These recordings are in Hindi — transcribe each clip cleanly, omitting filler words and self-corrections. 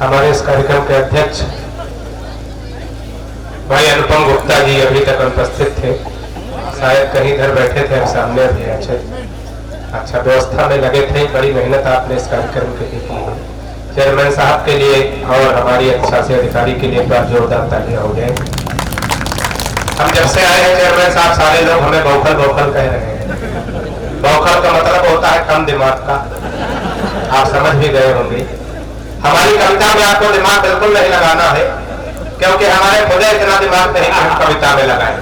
हमारे इस कार्यक्रम के अध्यक्ष भाई अनुपम गुप्ता जी अभी तक अनुपस्थित थे, शायद कहीं इधर बैठे थे, हम सामने भी अच्छा व्यवस्था में लगे थे। बड़ी मेहनत आपने इस कार्यक्रम के लिए की है। चेयरमैन साहब के लिए और हमारी शासी अधिकारी के लिए एक बार जोरदार तालियां हो जाए। हम जब से आए हैं चेयरमैन साहब, सारे लोग हमें बौखल बौखल कह रहे हैं। बौखल का मतलब होता है कम दिमाग का, आप समझ भी गए होंगे। हमारी कविता में आपको दिमाग बिल्कुल नहीं लगाना है, क्योंकि हमारे खुदे इतना दिमाग नहीं कि हम कविता में लगाएं।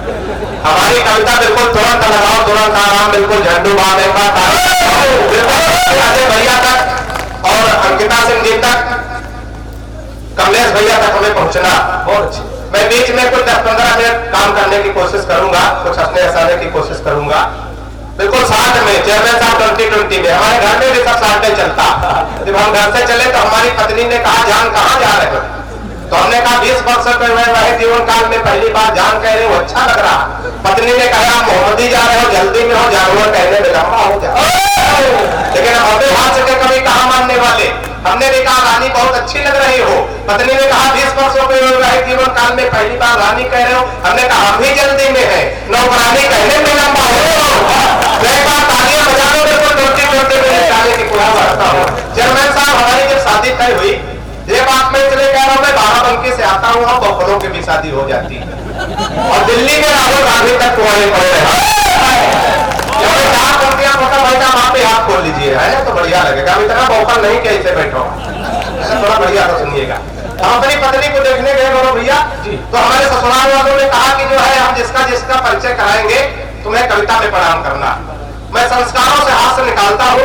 हमारी कविता बिल्कुल तुरंत लगाओ, तुरंत आराम, बिल्कुल झंडू बांधे भैया तक और अंकिता सिंह जी तक, कमलेश भैया तक हमें पहुंचना बहुत अच्छी। मैं बीच में कुछ 10-15 मिनट काम करने की कोशिश करूंगा, कुछ हंसने हंसाने की कोशिश करूंगा। बिल्कुल साथ में चेयरमैन साहब 2020 में हमारे घर में भी सब साथ में चलता। जब हम घर से चले तो हमारी पत्नी ने कहा जान कहाँ जा रहे हो, तो हमने कहा 20 वर्ष वह जीवन काल में पहली बार जान कह रहे हो, अच्छा लग रहा। पत्नी ने कहा मोहम्मदी जा रहे हो, जल्दी में हो, जानवर कहने में लंबा हो जाए। लेकिन हम अपने हाथ से कभी कहा मानने वाले, हमने भी कहा रानी बहुत अच्छी लग रही हो। पत्नी ने कहा 20 वर्षों के जीवन काल में पहली बार रानी कह रहे हो, हमने कहा हम भी जल्दी में है, नौकरानी कहने में लंबा हो। तालियां बजा लो, बिल्कुल 2020 में निकालने की पूरा करता हूँ। चेयरमैन साहब हमारी जब शादी तय हुई, ये बात मैं इसलिए कह रहा हूँ, मैं बाराबंकी से आता हूँ, और बफलों की भी शादी हो जाती है, और दिल्ली में राहुल गांधी तक कुआरे पड़े हैं। आप पे हाथ खोल लीजिए, है ना, तो बढ़िया लगेगा। इतना बौखल नहीं कि इसे बैठो, थोड़ा बढ़िया तो सुनिएगा। हम अपनी पत्नी को देखने गए बोलो भैया जी, तो हमारे ससुराल वालों ने कहा कि जो है हम जिसका जिसका परिचय कराएंगे तुम्हें कविता में प्रणाम करना। मैं संस्कारों से हाथ से निकालता हूँ,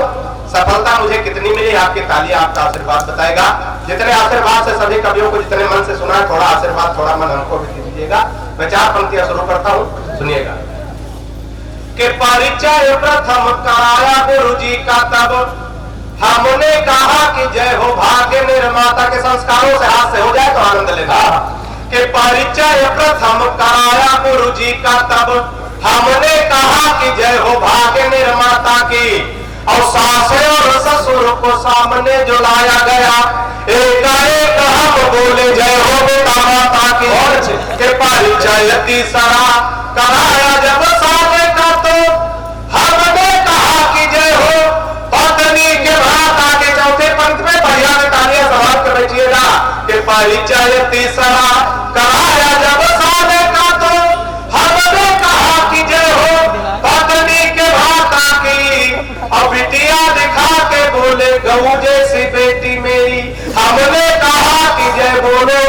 सफलता मुझे कितनी मिली आपकी तालियां आपका आशीर्वाद बताएगा। जितने आशीर्वाद से सभी कवियों को जितने मन से सुना है, थोड़ा आशीर्वाद थोड़ा मन हमको भी दीजिएगा। मैं 4 पंक्तियां शुरू करता हूँ, सुनिएगा। कि परिचय प्रथम कराया गुरु जी का, तब हमने कहा कि जय हो भाग्य निर्माता। के संस्कारों से हाथ से हो जाए तो आनंद लेना। कि परिचय प्रथम कराया गुरु जी का, तब हमने कहा कि जय हो भाग्य निर्माता की। और सास और ससुर को सामने जो लाया गया, एक एक हम बोले जय हो बेटा माता की। के परिचय तीसरा कराया जब साले का, तो हमने कहा कि जय हो पत्नी के भ्राता के। चौथे पंक्ति में बढ़िया में तालियां समाप्त कर बैठिएगा। के परिचय तीसरा कराया जब साले का, तो हमने कहा कि जय हो पत्नी के भ्राता की। और बिटिया दिखा के बोले गऊ जैसी बेटी मेरी, हमने कहा कि जय बोलो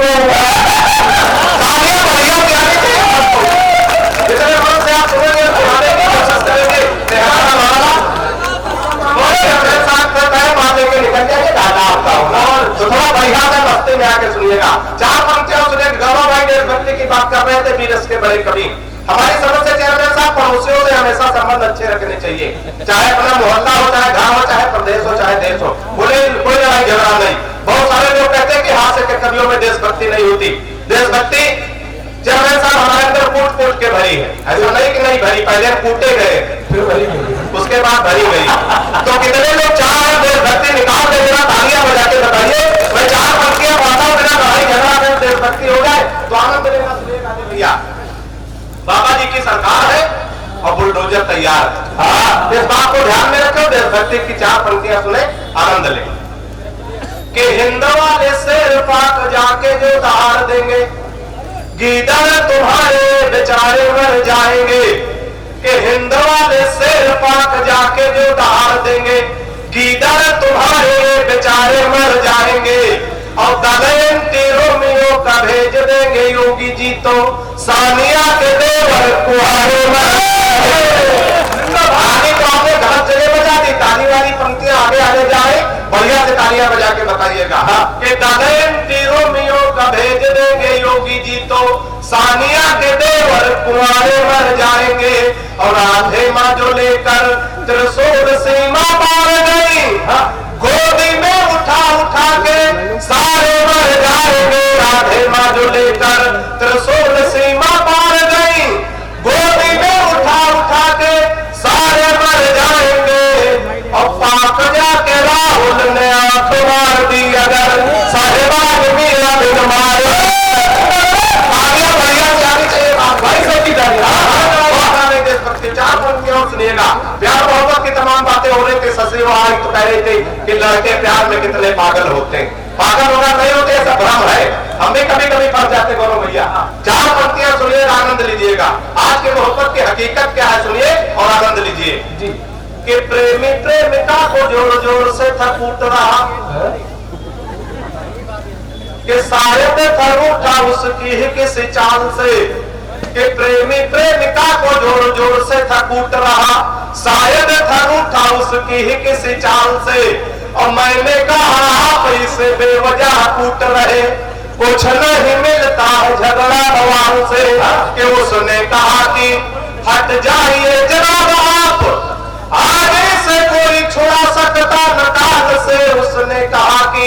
तो थोड़ा बढ़िया से बस्ते में आके सुनिएगा। 4 पंक्तियां सुनिए। गौरव भाई देशभक्ति की बात कर रहे थे, वीर के बड़े कवि। हमारी समझ से चेयरमैन साहब पड़ोसियों से हमेशा संबंध अच्छे रखने चाहिए, चाहे अपना मोहल्ला हो, चाहे गांव हो, चाहे प्रदेश हो, चाहे देश हो, बोले कोई लड़ाई झगड़ा नहीं। बहुत सारे लोग कहते हैं कि हाथ से कवियों में देशभक्ति नहीं होती। देशभक्ति चेयरमैन साहब हमारे अंदर कूट कूट के भरी है। ऐसा नहीं कि नहीं भरी, पहले कूटे गए फिर भरी, उसके बाद भरी गई। तो कितने लोग चाह रहे देशभक्ति निकाल दे, बिना तालियां बजा के बताइए। मैं 4 पंक्तियां पढ़ता हूं, बिना लड़ाई झगड़ा में देशभक्ति हो जाए तो आनंद लेना सुनिएगा भैया। बाबा जी की सरकार है और बुलडोजर तैयार है। इस बात को ध्यान में रखो। देशभक्ति की 4 पंक्तियां सुने, आनंद ले। कि हिंद वाले शेर पाक जाके जो दहाड़ देंगे, गीदड़ तुम्हारे बेचारे मर जाएंगे। कि हिंद वाले शेर पाक जाके जो दहाड़ देंगे, गीदड़ तुम्हारे बेचारे मर जाएंगे। और दमयंती रोमियो का भेज देंगे योगी जी, तो सानिया के देवर कुआरे मर तो आपने गलत जगह बजा दी। ताली वाली पंक्तियां आगे आगे जाए, बढ़िया से तालियां बजा के बताइएगा। कि दमयंती रोमियो का भेज देंगे योगी जी, तो सानिया के देवर कुआरे मर जाएंगे। और राधे माँ जो लेकर त्रिशूल सीमा पार गई, गोदी में उठा उठा के सारे मर जाएंगे। राधे माँ जो लेकर त्रिशूल सीमा पार गई, गोदी में उठा उठा के सारे मर जाएंगे। और पाक जाके राहुल ने आंख मार दी, अगर साहेबा सच्चे प्यार में कितने पागल होते हैं। पागल होना नहीं होते, ऐसा भ्रम है। हम भी कभी कभी फंस जाते गौरव भैया। 4 पंक्तियां सुनिए, आनंद लीजिएगा। आज के मोहब्बत की हकीकत क्या है सुनिए और आनंद लीजिए जी। कि प्रेमी प्रेमिका को जोर जोर से था कूट रहा, कि शायद था रूठा उसकी ही किसी चाल से। कि प्रेमी प्रेमिका को जोर जोर से था कूट रहा, शायद था रूठा उसकी ही किसी चाल से। और मैंने कहा आप इसे बेवजह कूट रहे, कुछ नहीं मिलता है झगड़ा भगवान से। कि उसने कहा कि हट जाइए जनाब आप, आगे से कोई छुड़ा सकता न काल से। उसने कहा कि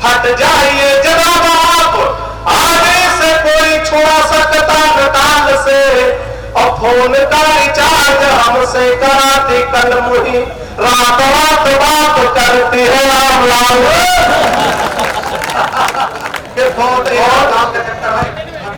हट जाइए जनाब आप, आगे से कोई छुड़ा सकता न काल से। और फोन का रिचार्ज हमसे कराती कल मुही, रात रात बात करती है राम लाल।